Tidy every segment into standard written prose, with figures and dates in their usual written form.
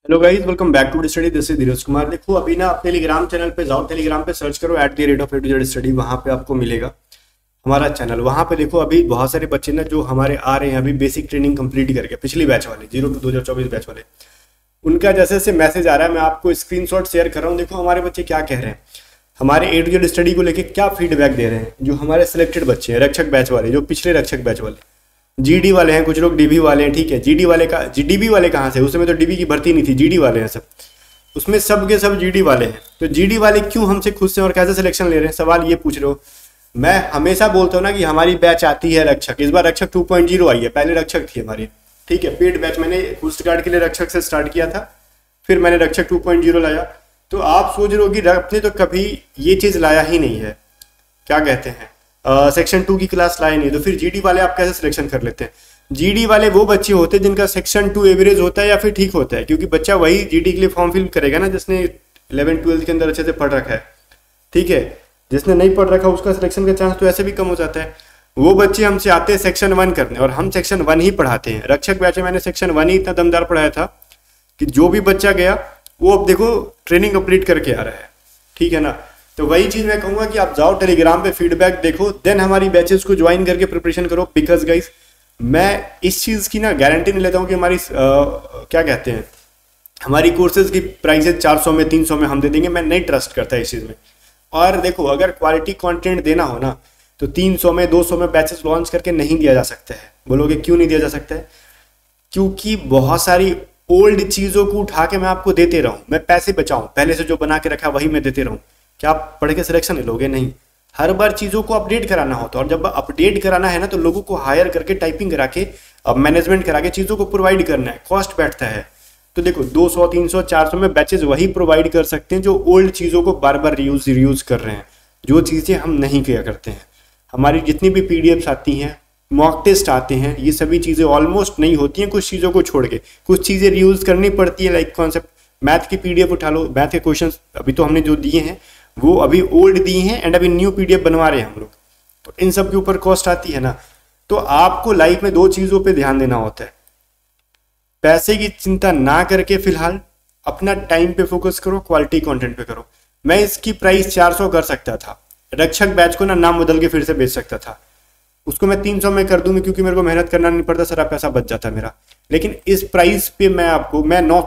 Hello guys, welcome back to study. This is Dheeraj Kumar. देखो अभी ना आप टेलीग्राम चैनल पे जाओ, टेलीग्राम पे सर्च करो @A2Z स्टडी। वहां पे आपको मिलेगा हमारा चैनल। वहां पे देखो अभी बहुत सारे बच्चे ना जो हमारे आ रहे हैं अभी बेसिक ट्रेनिंग कंप्लीट करके, पिछली बैच वाले 02 2024 बैच वाले, उनका जैसे जैसे मैसेज आ रहा है मैं आपको स्क्रीनशॉट शेयर कर रहा हूँ। देखो हमारे बच्चे क्या कह रहे हैं, हमारे A2Z स्टडी को लेके क्या फीडबैक दे रहे हैं। जो हमारे सिलेक्टेड बच्चे हैं रक्षक बैच वाले, जो पिछले रक्षक बैच वाले, जीडी वाले हैं, कुछ लोग डीबी वाले हैं। ठीक है, जीडी वाले का डीबी वाले कहाँ से, उसमें तो डीबी की भर्ती नहीं थी, जीडी वाले हैं सब, उसमें सब के सब जीडी वाले हैं। तो जीडी वाले क्यों हमसे खुद से और कैसे सिलेक्शन ले रहे हैं, सवाल ये पूछ रहे हो। मैं हमेशा बोलता हूँ ना कि हमारी बैच आती है रक्षक, इस बार रक्षक 2.0 आई है, पहले रक्षक थी हमारी। ठीक है, पेड बैच मैंने कोस्ट गार्ड के लिए रक्षक से स्टार्ट किया था, फिर मैंने रक्षक 2.0 लाया। तो आप सोच रहे हो कि आपने तो कभी ये चीज़ लाया ही नहीं है, क्या कहते हैं, सेक्शन 2 की क्लास लाए नहीं, तो फिर जीडी वाले आप कैसे सिलेक्शन कर लेते हैं। जीडी वाले वो बच्चे होते हैं जिनका सेक्शन 2 एवरेज होता है या फिर ठीक होता है, क्योंकि बच्चा वही जीडी के लिए फॉर्म फिल करेगा ना जिसने 11-12 के अंदर अच्छे से पढ़ रखा है। ठीक है, जिसने नहीं पढ़ रखा उसका सिलेक्शन का चांस तो ऐसे भी कम हो जाता है। वो बच्चे हमसे आते हैं सेक्शन 1 करने, और हम सेक्शन 1 ही पढ़ाते हैं। रक्षक बैच में मैंने सेक्शन 1 ही इतना दमदार पढ़ाया था कि जो भी बच्चा गया वो अब देखो ट्रेनिंग कंप्लीट करके आ रहा है। ठीक है ना, तो वही चीज मैं कहूंगा कि आप जाओ टेलीग्राम पे फीडबैक देखो, देन हमारी बैचेस को ज्वाइन करके प्रिपरेशन करो। बिकॉज गाइस मैं इस चीज की ना गारंटी नहीं लेता हूँ कि हमारी क्या कहते हैं, हमारी कोर्सेज की प्राइसेज 400 में 300 में हम दे देंगे। मैं नहीं ट्रस्ट करता इस चीज में। और देखो अगर क्वालिटी कंटेंट देना हो ना तो 300 में 200 में बैचेस लॉन्च करके नहीं दिया जा सकता है। बोलोगे क्यों नहीं दिया जा सकता है? क्योंकि बहुत सारी ओल्ड चीजों को उठा के मैं आपको देते रहूं, मैं पैसे बचाऊं, पहले से जो बना के रखा वही मैं देते रहूं, क्या आप पढ़ के सिलेक्शन ले लोगे? नहीं, हर बार चीजों को अपडेट कराना होता है। और जब अपडेट कराना है ना तो लोगों को हायर करके टाइपिंग करा के मैनेजमेंट करा के चीजों को प्रोवाइड करना है, कॉस्ट बैठता है। तो देखो 200 300 400 में बैचेस वही प्रोवाइड कर सकते हैं जो ओल्ड चीजों को बार बार रीयूज कर रहे हैं, जो चीजें हम नहीं किया करते हैं। हमारी जितनी भी पीडीएफ्स आती हैं, मॉक टेस्ट आते हैं, ये सभी चीज़ें ऑलमोस्ट नहीं होती हैं, कुछ चीज़ों को छोड़ के कुछ चीज़ें रीयूज करनी पड़ती है। लाइक कॉन्सेप्ट मैथ की पीडीएफ उठा लो, मैथ के क्वेश्चंस अभी तो हमने जो दिए हैं वो अभी ओल्ड दिए हैं एंड अभी न्यू पीडीएफ बनवा रहे हैं हम लोग, तो इन सब के ऊपर कॉस्ट आती है ना। तो आपको लाइफ में 2 चीज़ों पे ध्यान देना होता है, पैसे की चिंता ना करके फिलहाल अपना टाइम पे फोकस करो, क्वालिटी कंटेंट पे करो। मैं इसकी प्राइस 400 कर सकता था, रक्षक बैच को ना नाम बदल के फिर से बेच सकता था, उसको मैं 300 में कर दूंगी क्योंकि मेरे को मेहनत करना नहीं पड़ता, सारा पैसा बच जाता मेरा। लेकिन इस प्राइस पे मैं आपको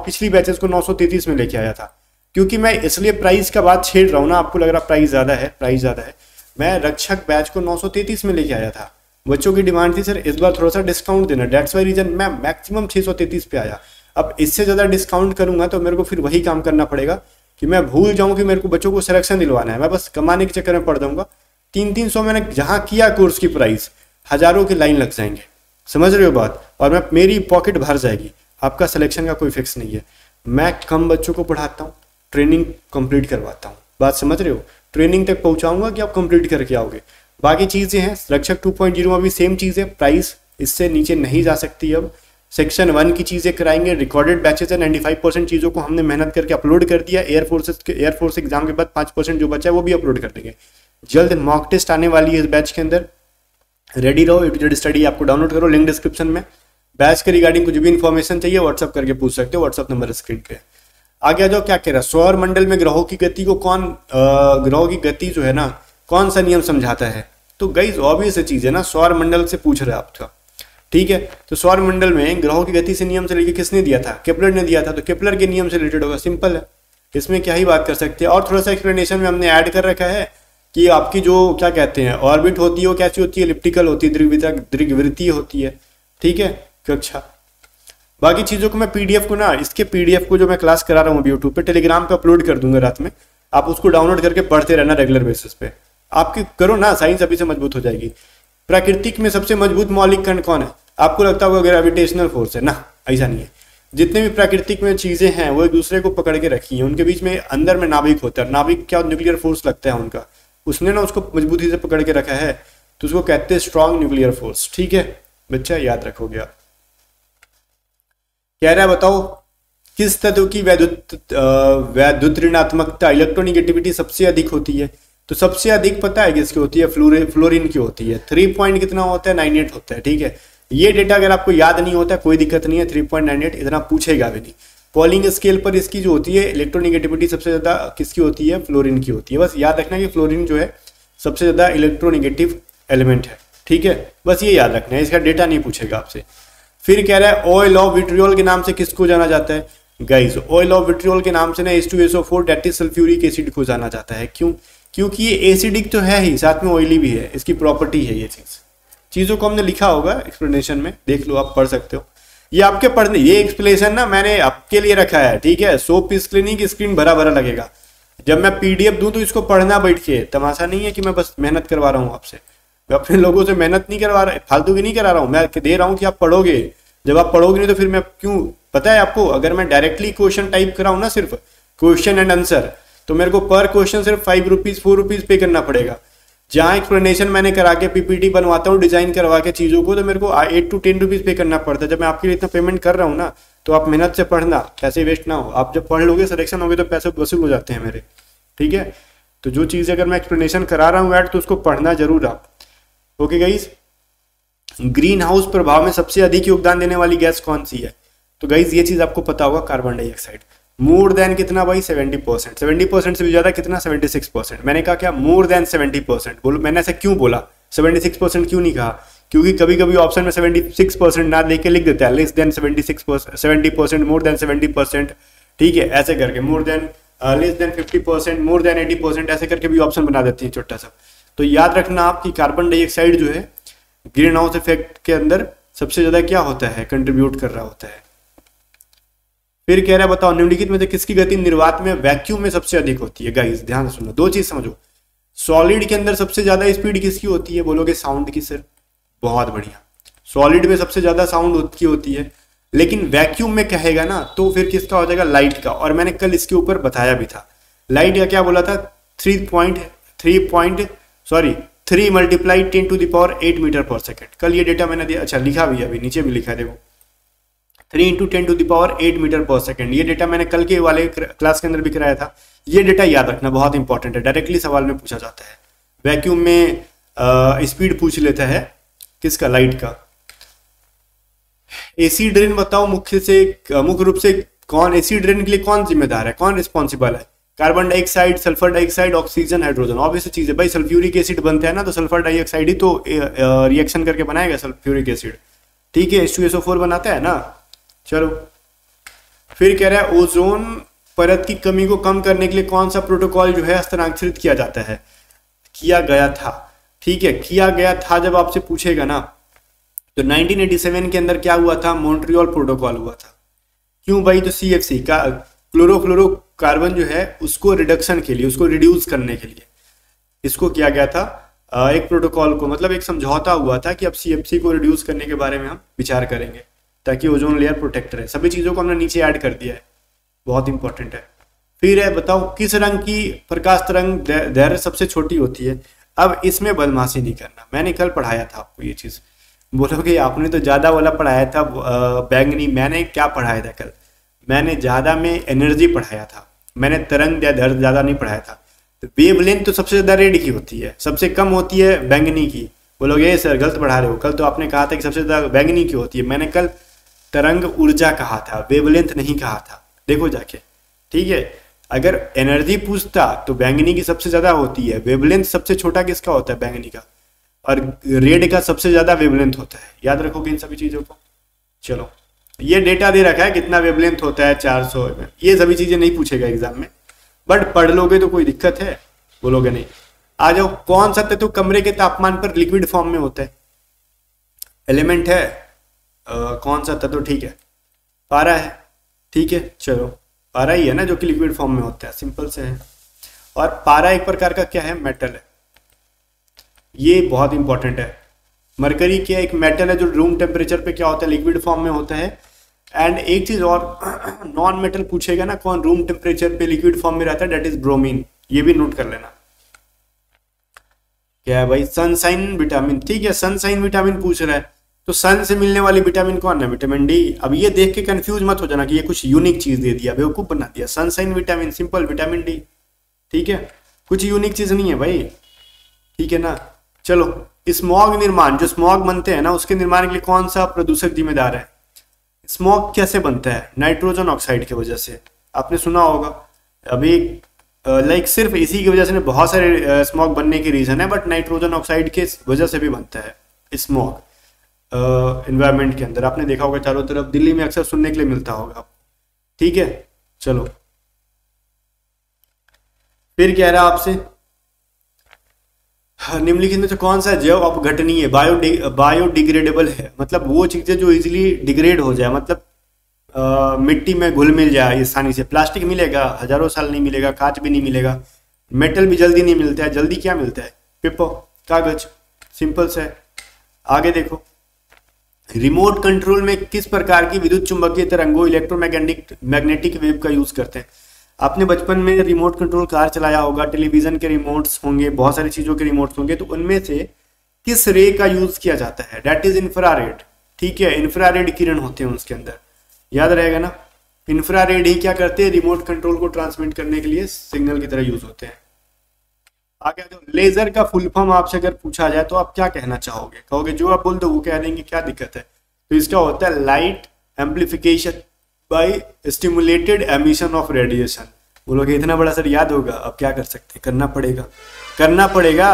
पिछली बैचेस को 933 में लेके आया था, क्योंकि मैं इसलिए प्राइस का बात छेड़ रहा हूँ ना। आपको लग रहा प्राइस ज़्यादा है, मैं रक्षक बैच को 933 में लेके आया था। बच्चों की डिमांड थी सर इस बार थोड़ा सा डिस्काउंट देना, डेट्स वाई रीजन मैं मैक्सिमम 633 पे आया। अब इससे ज़्यादा डिस्काउंट करूंगा तो मेरे को फिर वही काम करना पड़ेगा कि मैं भूल जाऊँ कि मेरे को बच्चों को सिलेक्शन दिलवाना है, मैं बस कमाने के चक्कर में पड़ जाऊंगा। 300 मैंने जहाँ किया कोर्स की प्राइस, हजारों की लाइन लग जाएंगे, समझ रहे हो बात, और मैं मेरी पॉकेट भर जाएगी। आपका सिलेक्शन का कोई फिक्स नहीं है। मैं कम बच्चों को पढ़ाता हूँ, ट्रेनिंग कंप्लीट करवाता हूँ, बात समझ रहे हो, ट्रेनिंग तक पहुँचाऊंगा कि आप कंप्लीट करके आओगे। बाकी चीज़ें हैं रक्षक 2.0 में भी सेम चीज़ है, प्राइस इससे नीचे नहीं जा सकती। अब सेक्शन 1 की चीज़ें कराएंगे, रिकॉर्डेड बैचेस है, 95% चीज़ों को हमने मेहनत करके अपलोड कर दिया। एयरफोर्स एग्जाम के बाद 5% जो बचा है वो भी अपलोड कर देंगे। जल्द मॉक टेस्ट आने वाली है इस बैच के अंदर, रेडी रहो। A2Z स्टडी आपको डाउनलोड करो, लिंक डिस्क्रिप्शन में। बैच के रिगार्डिंग कुछ भी इन्फॉर्मेशन चाहिए व्हाट्सअप करके पूछ सकते हो, व्हाट्सअप नंबर स्क्रीन पे। आगे आ जाओ, क्या कह रहा है, सौर मंडल में ग्रहों की गति को ग्रहों की गति जो है ना कौन सा नियम समझाता है? तो गाइस ऑब्वियस चीज है ना, सौर मंडल से पूछ रहे हैं आपका। ठीक है, तो सौर मंडल में ग्रहों की गति से नियम से लेके किसने दिया था? केपलर ने दिया था, तो केपलर के नियम से रिलेटेड होगा, सिंपल है, इसमें क्या ही बात कर सकते हैं। और थोड़ा सा एक्सप्लेनेशन में हमने ऐड कर रखा है कि आपकी जो क्या कहते हैं ऑर्बिट होती है वो कैसी होती है, इलिप्टिकल होती है, दीर्घवृत्तीय होती है। ठीक है, कक्षा बाकी चीज़ों को मैं पीडीएफ को ना, इसके पीडीएफ को जो मैं क्लास करा रहा हूँ यूट्यूब पे, टेलीग्राम पे अपलोड कर दूंगा रात में, आप उसको डाउनलोड करके पढ़ते रहना रेगुलर बेसिस पे। आपकी करो ना, साइंस अभी से मजबूत हो जाएगी। प्राकृतिक में सबसे मजबूत मौलिक कण कौन है? आपको लगता होगा ग्रेविटेशनल फोर्स है ना, ऐसा नहीं है। जितने भी प्राकृतिक में चीजें हैं वो एक दूसरे को पकड़ के रखी हैं, उनके बीच में अंदर में नाभिक होता है, नाभिक क्या न्यूक्लियर फोर्स लगता है उनका, उसने ना उसको मजबूती से पकड़ के रखा है, तो उसको कहते हैं स्ट्रॉन्ग न्यूक्लियर फोर्स। ठीक है बच्चा, याद रखोगे आप। कह रहा है बताओ किस तत्व की वैद्युत ऋणात्मकता इलेक्ट्रोनिगेटिविटी सबसे अधिक होती है? तो सबसे अधिक पता है किसकी होती है? फ्लोरीन की होती है। 3 पॉइंट कितना होता है? 98 होता है। ठीक है, ये डेटा अगर आपको याद नहीं होता कोई दिक्कत नहीं है, 3.98 इतना पूछेगा भी नहीं। पॉलिंग स्केल पर इसकी जो होती है इलेक्ट्रोनिगेटिविटी सबसे ज़्यादा किसकी होती है, फ्लोरीन की होती है। बस याद रखना कि फ्लोरीन जो है सबसे ज़्यादा इलेक्ट्रोनिगेटिव एलिमेंट है, ठीक है, बस ये याद रखना है, इसका डेटा नहीं पूछेगा आपसे। फिर कह रहा है ऑयल ऑफ विट्रियोल के नाम से किसको जाना जाता है गाइस, ऑयल ऑफ विट्रियोल के नाम से ना H2SO4 that is sulphuric acid को जाना जाता है। क्यों? क्योंकि ये एसिडिक तो है ही, साथ में ऑयली भी है, इसकी प्रॉपर्टी है ये चीज़ों को हमने लिखा होगा एक्सप्लेनेशन में, देख लो, आप पढ़ सकते हो। ये आपके पढ़ने, ये एक्सप्लेनेशन ना मैंने आपके लिए रखा है, ठीक है, 100 पीस क्लिनिक स्क्रीन भरा भरा लगेगा। जब मैं PDF दूं तो इसको पढ़ना बैठ के, तमाशा नहीं है कि मैं बस मेहनत करवा रहा हूँ आपसे, मैं अपने लोगों से मेहनत नहीं करवा रहा, फालतू की नहीं करा रहा हूँ, मैं दे रहा हूँ कि आप पढ़ोगे। जब आप पढ़ोगे नहीं तो फिर मैं क्यों, पता है आपको, अगर मैं डायरेक्टली क्वेश्चन टाइप कराऊँ ना, सिर्फ क्वेश्चन एंड आंसर, तो मेरे को पर क्वेश्चन सिर्फ 5 रुपीज 4 रुपीज पे करना पड़ेगा। जहाँ एक्सप्लेनेशन मैंने करा के PPT बनवाता हूँ डिजाइन करवा के चीज़ों को, तो मेरे को 8 to 10 रुपीज पे करना पड़ता है। जब मैं आपके लिए इतना पेमेंट कर रहा हूँ ना, तो आप मेहनत से पढ़ना, पैसे वेस्ट ना हो। आप जब पढ़ लोगे, सिलेक्शन होगे, तो पैसे वसूल हो जाते हैं मेरे, ठीक है। तो जो चीज़ अगर मैं एक्सप्लेनेशन करा रहा हूँ ऐड, तो उसको पढ़ना जरूर आप। ओके गाइज, ग्रीन हाउस प्रभाव में सबसे अधिक योगदान देने वाली गैस कौन सी है? तो गाइज ये चीज आपको पता होगा, कार्बन डाइऑक्साइड। मोर देन कितना भाई? 70%। 70% से भी ज्यादा कितना? 76%। मैंने कहा क्या मोर देन 70%? बोलो, मैंने ऐसा क्यों बोला? 76% क्यों नहीं कहा? क्योंकि कभी कभी ऑप्शन में 76% ना देके लिख देता है लेस देन 76%, 70%, मोर देन 70%, ठीक है, ऐसे करके more than, less than 50%, more than 80%, ऐसे करके भी ऑप्शन बना देती है छोटा सा। तो याद रखना आप कि कार्बन डाइऑक्साइड जो है ग्रीन हाउस इफेक्ट के अंदर सबसे ज्यादा क्या होता है, कंट्रीब्यूट कर रहा होता है। फिर कह रहा है बताओ निम्नलिखित में से किसकी गति निर्वात में वैक्यूम में सबसे अधिक होती है? गाइस ध्यान से सुनो, दो चीज समझो। सॉलिड के अंदर सबसे ज्यादा स्पीड किसकी होती है? बोलोगे साउंड की सर, बहुत बढ़िया। सॉलिड में सबसे ज्यादा साउंड की होती है, लेकिन वैक्यूम में कहेगा ना तो फिर किसका हो जाएगा? लाइट का। और मैंने कल इसके ऊपर बताया भी था, लाइट का क्या बोला था? 3 multiply 10 to the power 8 meter पर सेकेंड। कल ये डेटा मैंने दिया, अच्छा लिखा भी है, अभी नीचे भी लिखा है, देखो 3 into 10 to the power 8 meter पर सेकेंड। ये डेटा मैंने कल के वाले क्लास के अंदर भी कराया था। ये डेटा याद रखना, बहुत इंपॉर्टेंट है, डायरेक्टली सवाल में पूछा जाता है। वैक्यूम में स्पीड पूछ लेता है किसका? लाइट का। एसी ड्रेन बताओ मुख्य रूप से कौन एसी ड्रेन के लिए कौन जिम्मेदार है, कौन रिस्पॉन्सिबल है? Carbon dioxide, sulphur dioxide, oxygen, hydrogen. Obvious चीज है भाई, सल्फ्यूरिक एसिड बनता है ना, तो सल्फर डाइऑक्साइड ही तो रिएक्शन करके बनाएगा सल्फ्यूरिक एसिड, ठीक है, H2SO4 बनाता है ना। चलो फिर कह रहा है ओजोन परत की कमी को कम करने के लिए कौन सा प्रोटोकॉल जो है हस्ताक्षरित किया जाता है? किया गया था, ठीक है, किया गया था। जब आपसे पूछेगा ना, तो 1987 के अंदर क्या हुआ था? मॉन्ट्रियल प्रोटोकॉल हुआ था। क्यों भाई? तो CFC का क्लोरोफ्लोरोकार्बन जो है उसको रिडक्शन के लिए, उसको रिड्यूस करने के लिए इसको किया गया था एक प्रोटोकॉल को, मतलब एक समझौता हुआ था कि अब CFC को रिड्यूस करने के बारे में हम विचार करेंगे ताकि ओजोन लेयर प्रोटेक्ट रहे। सभी चीजों को हमने नीचे ऐड कर दिया है, बहुत इंपॉर्टेंट है। फिर है बताओ किस रंग की प्रकाश तरंग दैर्घ्य सबसे छोटी होती है? अब इसमें बदमाशी नहीं करना, मैंने कल पढ़ाया था आपको ये चीज। बोलोगे आपने तो ज्यादा वाला पढ़ाया था बैंगनी, मैंने क्या पढ़ाया था कल? मैंने ज्यादा में एनर्जी पढ़ाया था, मैंने तरंग दैर्घ्य ज्यादा नहीं पढ़ाया था। तो वेवलेंथ तो सबसे ज्यादा रेड की होती है, सबसे कम होती है बैंगनी की। बोलोगे सर गलत पढ़ा रहे हो, कल तो आपने कहा था कि सबसे ज्यादा बैंगनी की होती है। मैंने कल तरंग ऊर्जा कहा था, वेवलेंथ नहीं कहा था, देखो जाके, ठीक है। अगर एनर्जी पूछता तो बैंगनी की सबसे ज्यादा होती है, वेवलेंथ सबसे छोटा किसका होता है? बैंगनी का। और रेड का सबसे ज्यादा वेवलेंथ होता है, याद रखोगे इन सभी चीजों को। चलो ये डेटा दे रखा है कितना वेवलेंथ होता है 400 में, ये सभी चीजें नहीं पूछेगा एग्जाम में, बट पढ़ लोगे तो कोई दिक्कत है? बोलोगे नहीं। आ जाओ, कौन सा तत्व कमरे के तापमान पर लिक्विड फॉर्म में होता है? एलिमेंट है कौन सा तत्व? ठीक है, पारा है, ठीक है, चलो पारा ही है ना जो कि लिक्विड फॉर्म में होता है, सिंपल से है। और पारा एक प्रकार का क्या है? मेटल है, ये बहुत इंपॉर्टेंट है। मरकरी क्या एक मेटल है जो रूम टेम्परेचर पे क्या होता है? लिक्विड फॉर्म में होता है। एंड एक चीज और, नॉन मेटल पूछेगा ना कौन रूम टेम्परेचर पे लिक्विड फॉर्म में रहता है? डेट इज ब्रोमीन, ये भी नोट कर लेना। क्या है भाई? सनशाइन विटामिन, ठीक है, सनशाइन विटामिन पूछ रहा है, तो सन से मिलने वाली विटामिन कौन है? Vitamin D. अब ये देख के कंफ्यूज मत हो जाना कि ये कुछ यूनिक चीज दे दिया, बेवकूफ बना दिया। Sunshine vitamin, simple vitamin D, ठीक है, कुछ यूनिक चीज नहीं है भाई, ठीक है ना। चलो स्मॉग निर्माण, जो स्मॉग बनते हैं ना उसके निर्माण के लिए कौन सा प्रदूषक जिम्मेदार है? स्मॉग कैसे बनता है? नाइट्रोजन ऑक्साइड की वजह से, आपने सुना होगा अभी। लाइक सिर्फ इसी की वजह से नहीं, बहुत सारे स्मॉग बनने की रीज़न है, बट नाइट्रोजन ऑक्साइड के वजह से भी बनता है स्मॉग इन्वायरमेंट के अंदर। आपने देखा होगा चारों तरफ, दिल्ली में अक्सर सुनने के लिए मिलता होगा। ठीक है, चलो फिर कह रहा आपसे, निम्नलिखित में से कौन सा जैव अपघटनीय बायोडिग्रेडेबल है? मतलब वो चीजें जो इजीली डिग्रेड हो जाए, मतलब मिट्टी में घुल मिल जाए आसानी से। प्लास्टिक मिलेगा हजारों साल नहीं मिलेगा, कांच भी नहीं मिलेगा, मेटल भी जल्दी नहीं मिलता है। जल्दी क्या मिलता है? पेपर, कागज, सिंपल से। आगे देखो, रिमोट कंट्रोल में किस प्रकार की विद्युत चुंबकीय तरंगों मैग्नेटिक वेव का यूज करते हैं? आपने बचपन में रिमोट कंट्रोल कार चलाया होगा, टेलीविजन के रिमोट्स होंगे, बहुत सारी चीजों के रिमोट्स होंगे, तो उनमें से किस रे का यूज किया जाता है? That is infrared. ठीक है, इंफ्रारेड किरण होते हैं उसके अंदर, याद रहेगा ना। इंफ्रारेड ही क्या करते हैं? रिमोट कंट्रोल को ट्रांसमिट करने के लिए सिग्नल की तरह यूज होते हैं। आगे जो लेजर का फुल फॉर्म आपसे अगर पूछा जाए तो आप क्या कहना चाहोगे? कहोगे जो आप बोल दो वो कह देंगे, क्या दिक्कत है? तो इसका होता है light amplification by stimulated emission of radiation. बोलोगे इतना बड़ा सर याद होगा? अब क्या कर सकते हैं, करना पड़ेगा, करना पड़ेगा।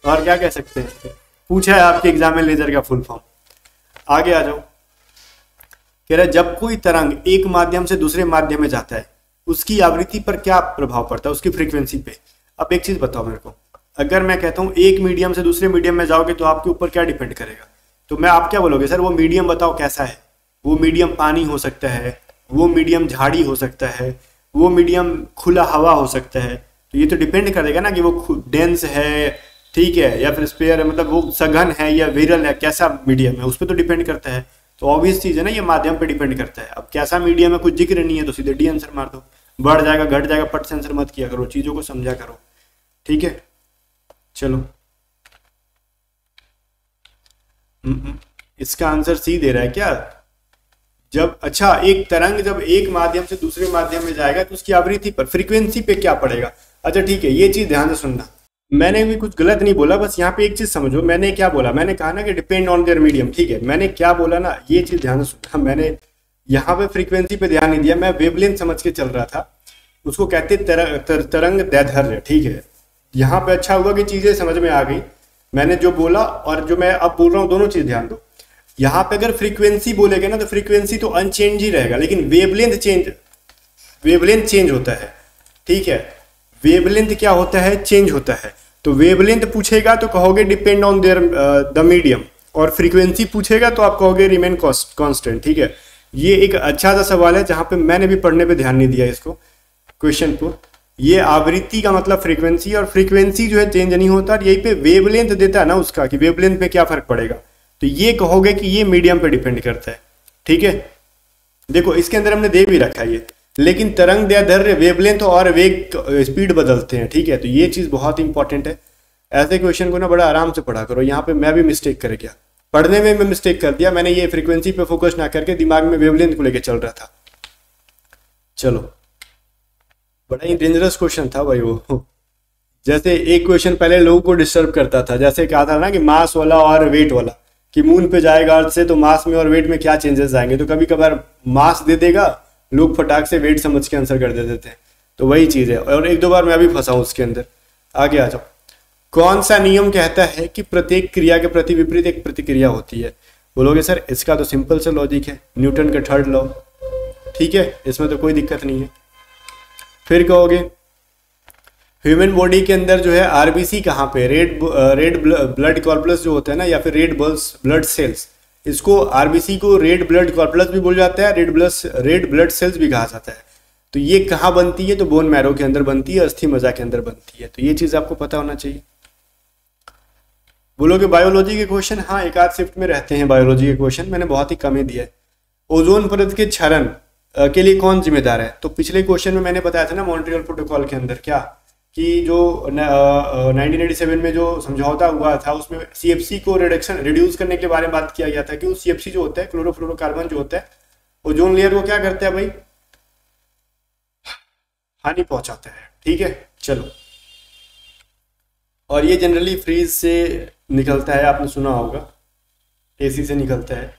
और क्या कह सकते हैं, पूछा है आपके एग्जाम में लेजर का फुल फॉर्म। आगे आ जाओ, कह रहा है जब कोई तरंग एक माध्यम से दूसरे माध्यम में जाता है उसकी आवृत्ति पर क्या प्रभाव पड़ता है? उसकी फ्रीक्वेंसी पे। अब एक चीज बताओ मेरे को, अगर मैं कहता हूं एक मीडियम से दूसरे मीडियम में जाओगे तो आपके ऊपर क्या डिपेंड करेगा? तो मैं आप क्या बोलोगे, सर वो मीडियम बताओ कैसा है? वो मीडियम पानी हो सकता है, वो मीडियम झाड़ी हो सकता है, वो मीडियम खुला हवा हो सकता है। तो ये तो डिपेंड करेगा ना कि वो डेंस है, ठीक है, या फिर स्पेयर है, मतलब वो सघन है या विरल है, कैसा मीडियम है, उस पर तो डिपेंड करता है। तो ऑब्वियस चीज है ना, ये माध्यम पे डिपेंड करता है। अब कैसा मीडियम है कुछ जिक्र नहीं है तो सीधे डी आंसर मार दो। बढ़ जाएगा घट जाएगा पट से आंसर मत किया करो, चीजों को समझा करो। ठीक है, चलो इसका आंसर सी दे रहा है क्या? जब अच्छा एक तरंग जब एक माध्यम से दूसरे माध्यम में जाएगा तो उसकी आवृत्ति पर, फ्रीक्वेंसी पे क्या पड़ेगा? अच्छा ठीक है, ये चीज ध्यान से सुनना, मैंने भी कुछ गलत नहीं बोला, बस यहाँ पे एक चीज समझो। मैंने क्या बोला? मैंने कहा ना कि डिपेंड ऑन देयर मीडियम। ठीक है, मैंने क्या बोला ना, ये चीज ध्यान से सुनना। मैंने यहाँ पे फ्रीक्वेंसी पे ध्यान नहीं दिया, मैं वेवलेंथ समझ के चल रहा था। उसको कहते तरंग दैर्ध्य। ठीक है, यहाँ पे अच्छा हुआ कि चीजें समझ में आ गई। मैंने जो बोला और जो मैं अब बोल रहा हूँ दोनों चीज ध्यान दो। यहाँ पे अगर फ्रीक्वेंसी बोलेगे ना तो फ्रीक्वेंसी तो अनचेंज ही रहेगा, लेकिन वेवलेंथ चेंज होता है। ठीक है, वेवलेंथ क्या होता है? चेंज होता है। तो वेवलेंथ पूछेगा तो कहोगे depend on their the medium, और फ्रीक्वेंसी पूछेगा तो आप कहोगे रिमेन कांस्टेंट। ठीक है, ये एक अच्छा सा सवाल है जहां पे मैंने भी पढ़ने पे ध्यान नहीं दिया इसको, क्वेश्चन को। ये आवृत्ति का मतलब फ्रीक्वेंसी, और फ्रीक्वेंसी जो है चेंज नहीं होता, और यही पे वेवलेंथ देता है ना उसका, कि वेवलेंथ पे क्या फर्क पड़ेगा। तो ये कहोगे कि ये मीडियम पे डिपेंड करता है। ठीक है, देखो इसके अंदर हमने दे भी रखा है ये, लेकिन तरंग दैर्ध्य, वेवलेंथ और वेग स्पीड बदलते हैं। ठीक है, तो ये चीज बहुत इंपॉर्टेंट है। ऐसे क्वेश्चन को ना बड़ा आराम से पढ़ा करो। यहाँ पे मैं भी मिस्टेक कर गया, पढ़ने में मैं मिस्टेक कर दिया। मैंने ये फ्रीक्वेंसी पे फोकस ना करके दिमाग में वेवलेंथ को लेके चल रहा था। चलो, बड़ा ही डेंजरस क्वेश्चन था भाई वो। जैसे एक क्वेश्चन पहले लोगों को डिस्टर्ब करता था, जैसे कहा था ना कि मास वाला और वेट वाला, कि मून पे जाएगा अर्थ से तो मास में और वेट में क्या चेंजेस आएंगे। तो कभी कभार मास दे देगा, लोग फटाक से वेट समझ के आंसर कर देते थे। तो वही चीज है, और एक दो बार मैं भी फंसा हूं उसके अंदर। आगे आ जाओ, कौन सा नियम कहता है कि प्रत्येक क्रिया के प्रति विपरीत एक प्रतिक्रिया होती है? बोलोगे सर इसका तो सिंपल सा लॉजिक है, न्यूटन का थर्ड लॉ। ठीक है, इसमें तो कोई दिक्कत नहीं है। फिर कहोगे ह्यूमन बॉडी के अंदर जो है आरबीसी कहाँ पे? रेड ब्लड कॉर्पस जो होता है ना, या फिर रेड ब्लड सेल्स, इसको आरबीसी को रेड ब्लड कॉर्पस भी बोला जाता है, रेड ब्लड सेल्स भी कहा जाता है। तो ये कहाँ बनती है? तो बोन मैरो के अंदर बनती है, अस्थि मज्जा के अंदर बनती है। तो ये चीज आपको पता होना चाहिए। बोलोगे बायोलॉजी के क्वेश्चन, हाँ एक आध शिफ्ट में रहते हैं बायोलॉजी के क्वेश्चन, मैंने बहुत ही कम ही दिया है। ओजोन परत के क्षरण के लिए कौन जिम्मेदार है? तो पिछले क्वेश्चन में मैंने बताया था ना मॉन्ट्रियल प्रोटोकॉल के अंदर क्या, कि जो 1987 में जो समझौता हुआ था उसमें सीएफसी को रिड्यूस करने के बारे में बात किया गया था कि वो सीएफसी जो होता है, क्लोरोफ्लोरोकार्बन जो होता है, ओजोन लेयर को क्या करता है भाई? हानि पहुंचाता है। ठीक है, चलो, और ये जनरली फ्रीज से निकलता है, आपने सुना होगा, एसी से निकलता है।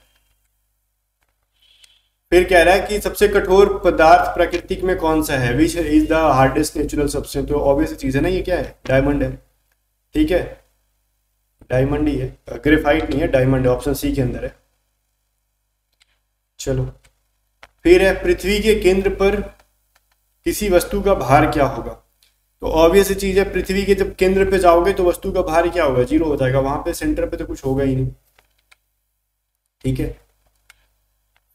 फिर कह रहा है कि सबसे कठोर पदार्थ प्रकृति में कौन सा है, which is the hardest natural substance. तो ऑब्वियस चीज है ना, ये क्या है, डायमंड है। ठीक है, डायमंड ही है, ग्रेफाइट नहीं है, डायमंड है, ऑप्शन सी के अंदर है। चलो फिर है, पृथ्वी के केंद्र पर किसी वस्तु का भार क्या होगा। तो ऑब्वियस चीज है, पृथ्वी के जब केंद्र पे जाओगे तो वस्तु का भार क्या होगा, 0 हो जाएगा, वहां पे सेंटर पे तो कुछ होगा ही नहीं। ठीक है,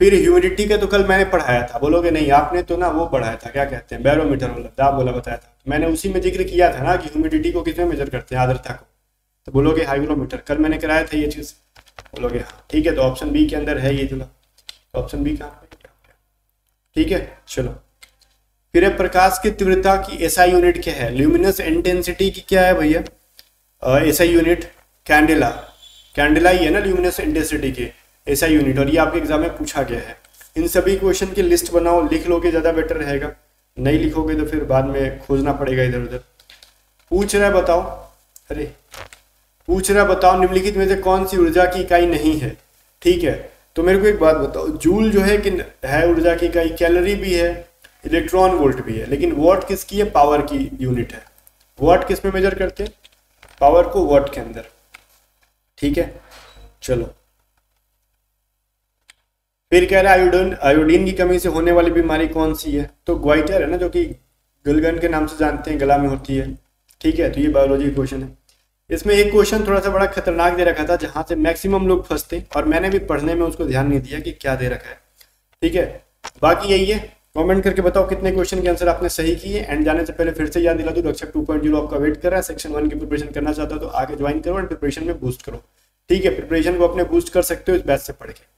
फिर ह्यूमिडिटी का तो कल मैंने पढ़ाया था, बोलोगे नहीं आपने तो ना वो पढ़ाया था, क्या कहते हैं, बैरोमीटर वाला था, बोला बताया था, मैंने उसी में जिक्र किया था ना कि ह्यूमिडिटी को किसमें मेजर करते हैं, आर्द्रता को, तो बोलोगे हाइग्रोमीटर, कल मैंने कराया था ये चीज, बोलोगे हाँ। ठीक है, तो ऑप्शन बी के अंदर है ये चला, तो ऑप्शन बी कहाँ पे, ठीक है। चलो फिर है, प्रकाश की तीव्रता की एसआई यूनिट क्या है, ल्यूमिनस इंटेंसिटी की क्या है भैया, एसआई यूनिट कैंडेला, कैंडेला ही है ना ल्यूमिनस इंटेंसिटी के एसआई यूनिट, और ये आपके एग्जाम में पूछा गया है। इन सभी क्वेश्चन की लिस्ट बनाओ, लिख लोगे ज्यादा बेटर रहेगा, नहीं लिखोगे तो फिर बाद में खोजना पड़ेगा इधर उधर। पूछ रहा है बताओ, अरे पूछ रहा है बताओ, निम्नलिखित में से कौन सी ऊर्जा की इकाई नहीं है। ठीक है, तो मेरे को एक बात बताओ, जूल जो है कि है ऊर्जा की इकाई, कैलोरी भी है, इलेक्ट्रॉन वोल्ट भी है, लेकिन वॉट किसकी है, पावर की यूनिट है। वॉट किस में मेजर करते हैं, पावर को वॉट के अंदर। ठीक है, चलो फिर कह रहा है, आयोडीन, आयोडीन की कमी से होने वाली बीमारी कौन सी है, तो ग्वाइटर है ना, जो कि गलगन के नाम से जानते हैं, गला में होती है। ठीक है, तो ये बायोलॉजी क्वेश्चन है। इसमें एक क्वेश्चन थोड़ा सा बड़ा खतरनाक दे रखा था, जहां से मैक्सिमम लोग फंसते, और मैंने भी पढ़ने में उसको ध्यान नहीं दिया कि क्या दे रखा है। ठीक है, बाकी यही है, कमेंट करके बताओ कितने क्वेश्चन के आंसर आपने सही किए। एंड जाने से पहले फिर से याद दिला दूं, रक्षक 2.0 आपका वेट कर रहा है, सेक्शन 1 की प्रिपरेशन करना चाहता हो तो आगे ज्वाइन करो एंड प्रिपरेशन में बूस्ट करो। ठीक है, प्रिपरेशन को अपने बूस्ट कर सकते हो इस बैच से पढ़ के।